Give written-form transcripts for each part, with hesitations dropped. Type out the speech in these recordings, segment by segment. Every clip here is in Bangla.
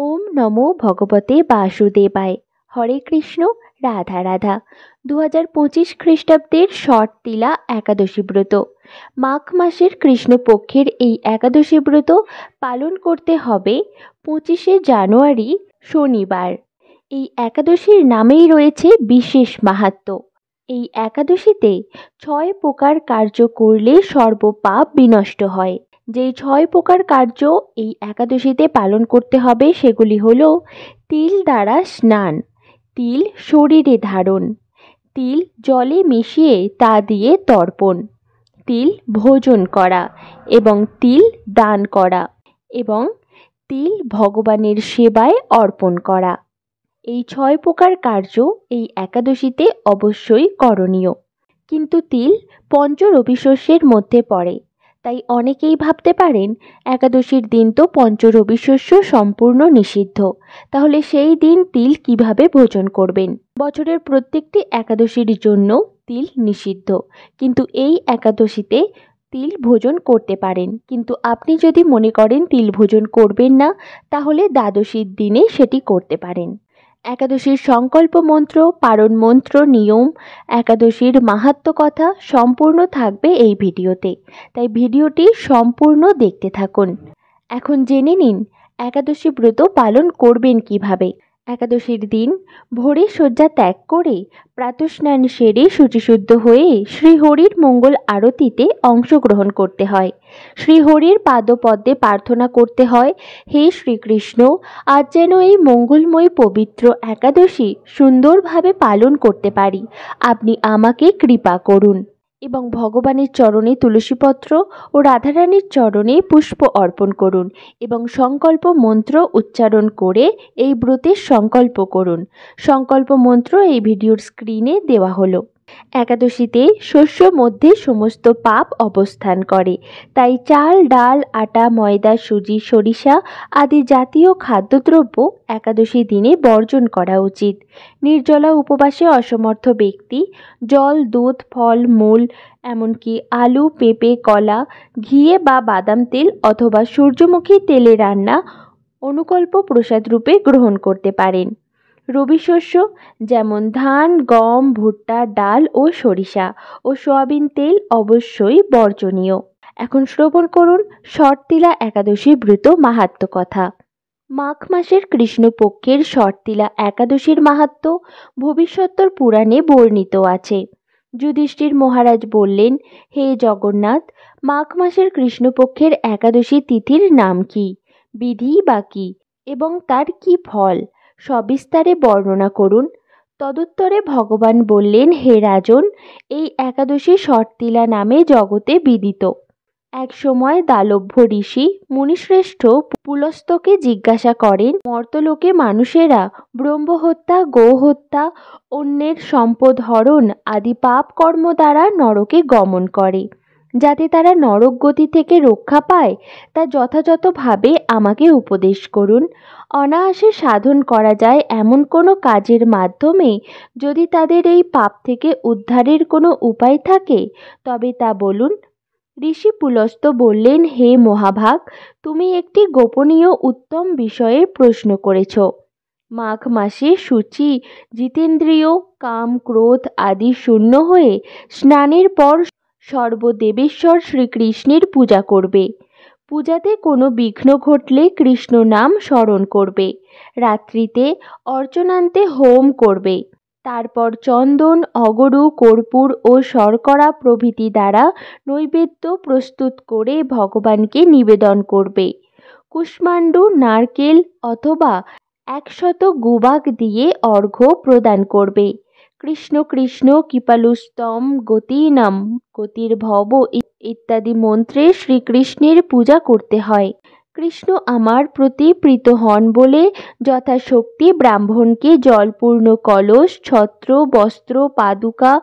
ওম নমো ভগবতে বাসুদেবায়। হরে কৃষ্ণ, রাধা রাধা। 2025 খ্রিস্টাব্দের শর্তিলা একাদশী ব্রত। মাঘ মাসের কৃষ্ণপক্ষের এই একাদশী ব্রত পালন করতে হবে 25শে জানুয়ারি শনিবার। এই একাদশীর নামেই রয়েছে বিশেষ মাহাত্ম্য। এই একাদশীতে 6 প্রকার কার্য করলে সর্বপাপ বিনষ্ট হয়। যেই 6 প্রকার কার্য এই একাদশীতে পালন করতে হবে সেগুলি হলো: তিল দ্বারা স্নান, তিল শরীরে ধারণ, তিল জলে মিশিয়ে তা দিয়ে তর্পণ, তিল ভোজন করা এবং তিল দান করা এবং তিল ভগবানের সেবায় অর্পণ করা। এই 6 প্রকার কার্য এই একাদশীতে অবশ্যই করণীয়। কিন্তু তিল পঞ্চ রবিশস্যের মধ্যে পড়ে, তাই অনেকেই ভাবতে পারেন একাদশীর দিন তো পঞ্চ রবিশস্য সম্পূর্ণ নিষিদ্ধ, তাহলে সেই দিন তিল কিভাবে ভোজন করবেন? বছরের প্রত্যেকটি একাদশীর জন্য তিল নিষিদ্ধ, কিন্তু এই একাদশীতে তিল ভোজন করতে পারেন। কিন্তু আপনি যদি মনে করেন তিল ভোজন করবেন না, তাহলে দ্বাদশীর দিনে সেটি করতে পারেন। একাদশীর সংকল্প মন্ত্র, পারণ মন্ত্র, নিয়ম, একাদশীর মাহাত্ম্য কথা সম্পূর্ণ থাকবে এই ভিডিওতে, তাই ভিডিওটি সম্পূর্ণ দেখতে থাকুন। এখন জেনে নিন একাদশী ব্রত পালন করবেন কিভাবে। একাদশীর দিন ভোরে শয্যা ত্যাগ করে প্রাতঃস্নান সেরে শুচিশুদ্ধ হয়ে শ্রীহরির মঙ্গল আরতিতে অংশগ্রহণ করতে হয়। শ্রীহরির পাদপদ্মে প্রার্থনা করতে হয়, হে শ্রীকৃষ্ণ, আজ যেন এই মঙ্গলময় পবিত্র একাদশী সুন্দরভাবে পালন করতে পারি, আপনি আমাকে কৃপা করুন। এবং ভগবানের চরণে তুলসীপত্র ও রাধারানীর চরণে পুষ্প অর্পণ করুন এবং সংকল্প মন্ত্র উচ্চারণ করে এই ব্রতের সংকল্প করুন। সংকল্প মন্ত্র এই ভিডিওর স্ক্রিনে দেওয়া হলো। একাদশীতে শস্য মধ্যে সমস্ত পাপ অবস্থান করে, তাই চাল, ডাল, আটা, ময়দা, সুজি, সরিষা আদি জাতীয় খাদ্যদ্রব্য একাদশী দিনে বর্জন করা উচিত। নির্জলা উপবাসে অসমর্থ ব্যক্তি জল, দুধ, ফল, মূল, এমনকি আলু, পেঁপে, কলা, ঘিয়ে বা বাদাম তেল অথবা সূর্যমুখী তেলে রান্না অনুকল্প প্রসাদ রূপে গ্রহণ করতে পারেন। রবি শস্য যেমন ধান, গম, ভুট্টা, ডাল ও সরিষা ও সয়াবিন তেল অবশ্যই বর্জনীয়। এখন শ্রবণ করুন শর্তিলা একাদশী ব্রত মাহাত্ম্য কথা। মাঘ মাসের কৃষ্ণপক্ষের শর্তিলা একাদশীর মাহাত্ম্য ভবিষ্যত্তর পুরাণে বর্ণিত আছে। যুধিষ্ঠির মহারাজ বললেন, হে জগন্নাথ, মাঘ মাসের কৃষ্ণপক্ষের একাদশী তিথির নাম কি, বিধি বা কি এবং তার কি ফল সবিস্তারে বর্ণনা করুন। তদুত্তরে ভগবান বললেন, হে রাজন, এই একাদশী শর্তিলা নামে জগতে বিদিত। এক সময় দালভ্য ঋষি মুনিশ্রেষ্ঠ পুলস্তকে জিজ্ঞাসা করেন, মর্তলোকে মানুষেরা ব্রহ্মহত্যা, গোহত্যা, অন্যের সম্পদ হরণ আদি পাপ কর্ম দ্বারা নরকে গমন করে, যাতে তারা নরক গতি থেকে রক্ষা পায় তা যথাযথভাবে আমাকে উপদেশ করুন। অনায়াসে সাধন করা যায় এমন কোনো কাজের মাধ্যমে যদি তাদের এই পাপ থেকে উদ্ধারের কোনো উপায় থাকে তবে তা বলুন। ঋষি পুলস্ত বললেন, হে মহাভাগ, তুমি একটি গোপনীয় উত্তম বিষয়ে প্রশ্ন করেছ। মাঘ মাসে শুচি, জিতেন্দ্রিয়, কাম, ক্রোধ আদি শূন্য হয়ে স্নানের পর সর্বদেবেশ্বর শ্রীকৃষ্ণের পূজা করবে। পূজাতে কোনো বিঘ্ন ঘটলে কৃষ্ণ নাম স্মরণ করবে। রাত্রিতে অর্চনান্তে হোম করবে। তারপর চন্দন, অগরু, কর্পূর ও শর্করা প্রভৃতি দ্বারা নৈবেদ্য প্রস্তুত করে ভগবানকে নিবেদন করবে। কুষ্মাণ্ডু, নারকেল অথবা 100 গুবাক দিয়ে অর্ঘ্য প্রদান করবে। কৃষ্ণ কৃষ্ণ কৃপালুস্তম গতিনাম গতির ভব ইত্যাদি মন্ত্রে শ্রীকৃষ্ণের পূজা করতে হয়। কৃষ্ণ আমার প্রতি প্রীত হন বলে যথাশক্তি ব্রাহ্মণকে জলপূর্ণ কলস, ছত্র, বস্ত্র, পাদুকা,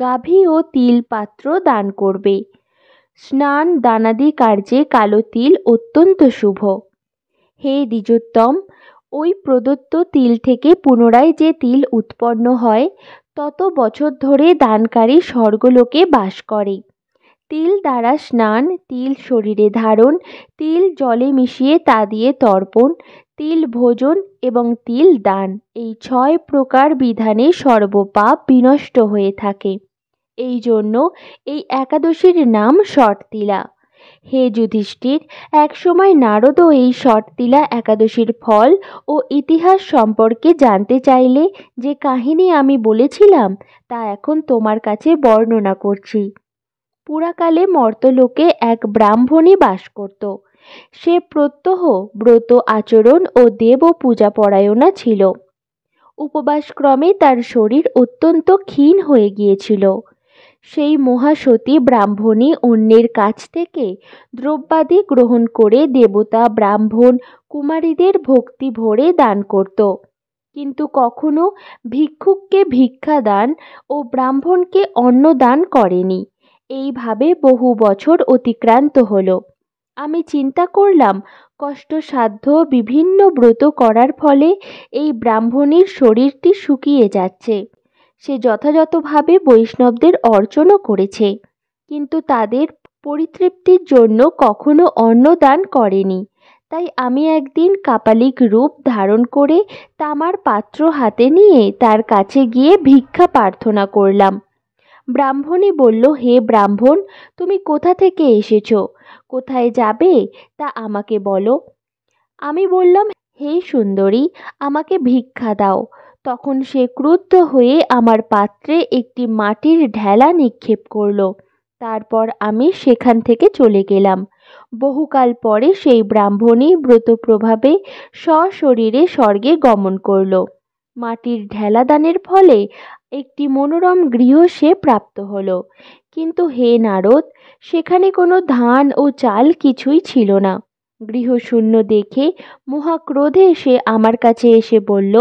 গাভী ও তিল পাত্র দান করবে। স্নান দানাদি কার্যে কালো তিল অত্যন্ত শুভ। হে দ্বিজোত্তম, ওই প্রদত্ত তিল থেকে পুনরায় যে তিল উৎপন্ন হয় তত বছর ধরে দানকারী স্বর্গলোকে বাস করে। তিল দ্বারা স্নান, তিল শরীরে ধারণ, তিল জলে মিশিয়ে তা দিয়ে তর্পণ, তিল ভোজন এবং তিল দান, এই 6 প্রকার বিধানে সর্বপাপ বিনষ্ট হয়ে থাকে। এই জন্য এই একাদশীর নাম ষটতিলা। হে যুধিষ্ঠির, একসময় নারদও এই ষটতিলা একাদশীর ফল ও ইতিহাস সম্পর্কে জানতে চাইলে যে কাহিনী আমি বলেছিলাম তা এখন তোমার কাছে বর্ণনা করছি। পুরাকালে মর্তলোকে এক ব্রাহ্মণী বাস করত। সে প্রত্যহ ব্রত আচরণ ও দেব পূজা পরায়ণা ছিল। উপবাসক্রমে তার শরীর অত্যন্ত ক্ষীণ হয়ে গিয়েছিল। সেই মহাসতী ব্রাহ্মণী অন্যের কাছ থেকে দ্রব্যাদি গ্রহণ করে দেবতা, ব্রাহ্মণ, কুমারীদের ভক্তি ভরে দান করত, কিন্তু কখনো ভিক্ষুককে ভিক্ষা দান ও ব্রাহ্মণকে অন্ন দান করেনি। এইভাবে বহু বছর অতিক্রান্ত হলো। আমি চিন্তা করলাম, কষ্টসাধ্য বিভিন্ন ব্রত করার ফলে এই ব্রাহ্মণীর শরীরটি শুকিয়ে যাচ্ছে। সে যথাযথভাবে বৈষ্ণবদের অর্চনও করেছে, কিন্তু তাদের পরিতৃপ্তির জন্য কখনো অন্নদান করেনি। তাই আমি একদিন কাপালিক রূপ ধারণ করে তামার পাত্র হাতে নিয়ে তার কাছে গিয়ে ভিক্ষা প্রার্থনা করলাম। ব্রাহ্মণী বলল, হে ব্রাহ্মণ, তুমি কোথা থেকে এসেছো, কোথায় যাবে তা আমাকে বলো। আমি বললাম, হে সুন্দরী, আমাকে ভিক্ষা দাও। তখন সে ক্রুদ্ধ হয়ে আমার পাত্রে একটি মাটির ঢেলা নিক্ষেপ করলো। তারপর আমি সেখান থেকে চলে গেলাম। বহুকাল পরে সেই ব্রাহ্মণী ব্রত প্রভাবে সশরীরে স্বর্গে গমন করল। মাটির ঢেলা দানের ফলে একটি মনোরম গৃহ সে প্রাপ্ত হলো। কিন্তু হে নারদ, সেখানে কোনো ধান ও চাল কিছুই ছিল না। গৃহশূন্য দেখে মহাক্রোধে সে আমার কাছে এসে বলল,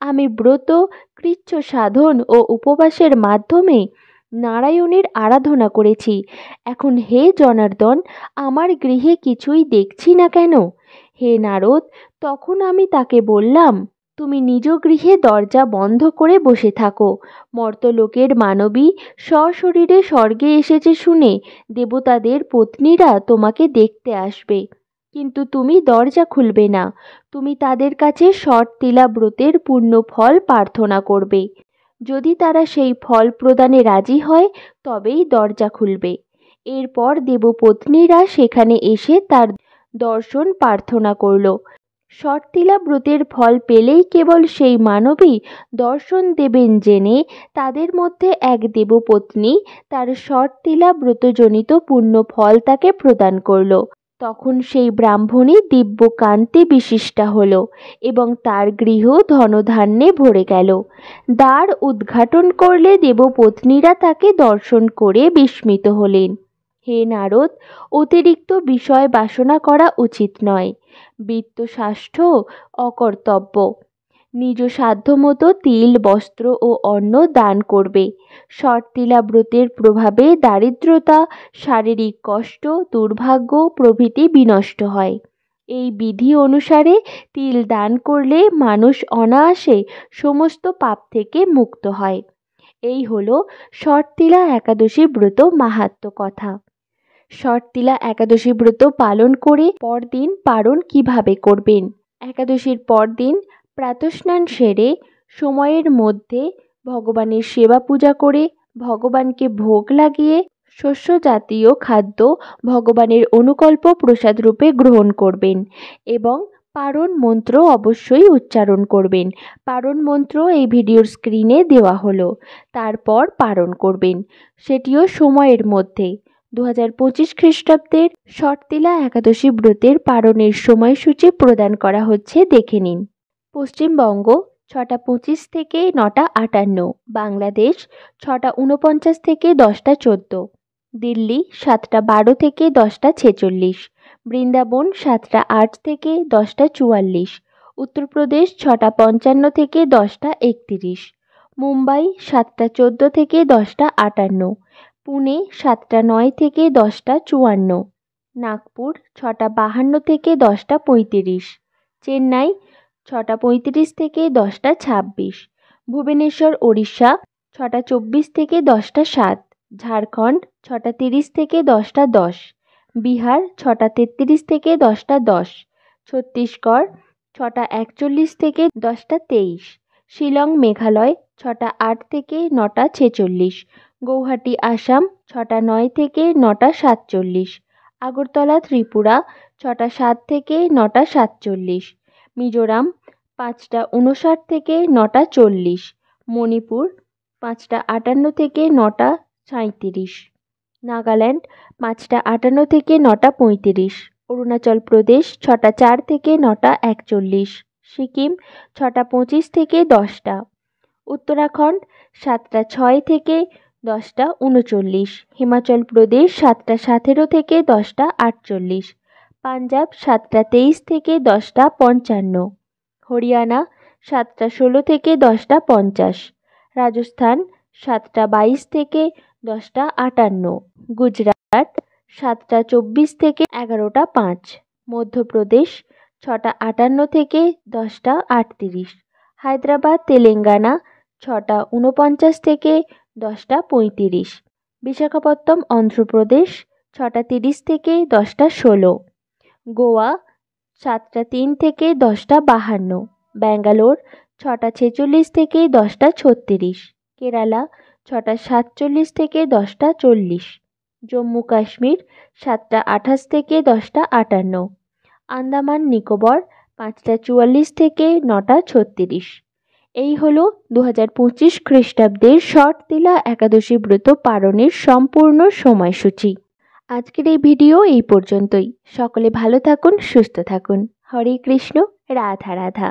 আমি ব্রত, কৃচ্ছ সাধন ও উপবাসের মাধ্যমে নারায়ণের আরাধনা করেছি। এখন হে জনার্দন, আমার গৃহে কিছুই দেখছি না কেন? হে নারদ, তখন আমি তাকে বললাম, তুমি নিজ গৃহে দরজা বন্ধ করে বসে থাকো। মর্তলোকের মানবী সশরীরে স্বর্গে এসেছে শুনে দেবতাদের পত্নীরা তোমাকে দেখতে আসবে, কিন্তু তুমি দরজা খুলবে না। তুমি তাদের কাছে ষটতিলা ব্রতের পূর্ণ ফল প্রার্থনা করবে। যদি তারা সেই ফল প্রদানে রাজি হয় তবেই দরজা খুলবে। এরপর দেবপত্নীরা সেখানে এসে তার দর্শন প্রার্থনা করল। ষটতিলা ব্রতের ফল পেলেই কেবল সেই মানবী দর্শন দেবেন জেনে তাদের মধ্যে এক দেবপত্নী তার ষটতিলা ব্রতজনিত পুণ্য ফল তাকে প্রদান করল। তখন সেই ব্রাহ্মণী দিব্য কান্তি বিশিষ্টা হল এবং তার গৃহ ধনধান্যে ভরে গেল। দ্বার উদ্ঘাটন করলে দেবপত্নীরা তাকে দর্শন করে বিস্মিত হলেন। হে নারদ, অতিরিক্ত বিষয় বাসনা করা উচিত নয়। বিত্তশাষ্ঠ অকর্তব্য। নিজ সাধ্যমতো তিল, বস্ত্র ও অন্ন দান করবে। ষটতিলা ব্রতের প্রভাবে দারিদ্রতা, শারীরিক কষ্ট, দুর্ভাগ্য প্রভৃতি বিনষ্ট হয়। এই বিধি অনুসারে তিল দান করলে মানুষ অনায়াসে সমস্ত পাপ থেকে মুক্ত হয়। এই হলো ষটতিলা একাদশী ব্রত মাহাত্ম্য কথা। ষটতিলা একাদশী ব্রত পালন করে পরদিন পারণ কিভাবে করবেন? একাদশীর পরদিন প্রাতঃস্নান সেরে সময়ের মধ্যে ভগবানের সেবা পূজা করে ভগবানকে ভোগ লাগিয়ে শস্য জাতীয় খাদ্য ভগবানের অনুকল্প প্রসাদ রূপে গ্রহণ করবেন এবং পারণ মন্ত্র অবশ্যই উচ্চারণ করবেন। পারণ মন্ত্র এই ভিডিওর স্ক্রিনে দেওয়া হলো। তারপর পারণ করবেন, সেটিও সময়ের মধ্যে। 2025 খ্রিস্টাব্দের ষটতিলা একাদশী ব্রতের পারণের সময়সূচি প্রদান করা হচ্ছে, দেখে নিন। পশ্চিমবঙ্গ 6টা25 থেকে 9টা58, বাংলাদেশ 6টা49 থেকে 10টা14, দিল্লি 7টা12 থেকে 10টা46, বৃন্দাবন 7টা8 থেকে 10টা44, উত্তরপ্রদেশ 6টা55 থেকে 10টা31, মুম্বাই 7টা14 থেকে 10টা58, পুনে 7টা9 থেকে 10টা54, নাগপুর 6টা52 থেকে 10টা35, চেন্নাই 6টা35 থেকে 10টা26, ভুবনেশ্বর ওড়িশা 6টা24 থেকে 10টা7, ঝাড়খণ্ড 6টা30 থেকে 10টা10, বিহার 6টা33 থেকে 10টা10, ছত্তিশগড় 6টা 41 থেকে 10টা 23। শিলং মেঘালয় 6টা 8 থেকে 9টা 46। গৌহাটি আসাম 6টা 9 থেকে 9টা 47। আগরতলা ত্রিপুরা 6টা 7 থেকে 9টা 47। মিজোরাম 5টা 59 থেকে 9টা 40। মণিপুর 5টা 58 থেকে 9টা 37। নাগাল্যান্ড 5টা 58 থেকে 9টা 35। অরুণাচল প্রদেশ 6টা 4 থেকে 9টা 41। সিকিম 6টা 25 থেকে 10টা। উত্তরাখণ্ড 7টা 6 থেকে 10টা 39। হিমাচল প্রদেশ 7টা 17 থেকে 10টা 48। পাঞ্জাব 7টা 23 থেকে 10টা 55। হরিয়ানা 7টা 16 থেকে 10টা 50। রাজস্থান 7টা 22 থেকে 10টা 58। গুজরাট 7টা 24 থেকে 11টা 5। মধ্যপ্রদেশ 6টা 58 থেকে 10টা 38। হায়দ্রাবাদ তেলেঙ্গানা 6টা 49 থেকে 10টা 35। বিশাখাপত্তনম অন্ধ্রপ্রদেশ 6টা 30 থেকে 10টা 16। গোয়া 7টা 3 থেকে 10টা 52। ব্যাঙ্গালোর 6টা 46 থেকে 10টা 36। কেরালা 6টা 47 থেকে 10টা 40। জম্মু কাশ্মীর 7টা 28 থেকে 10টা 58। আন্দামান নিকোবর 5টা 44 থেকে 9টা 36। এই হলো 2025 খ্রিস্টাব্দের শর্তিলা একাদশী ব্রত পালনের সম্পূর্ণ সময়সূচি। আজকের এই ভিডিও এই পর্যন্তই। সকলে ভালো থাকুন, সুস্থ থাকুন। হরে কৃষ্ণ, রাধা রাধা।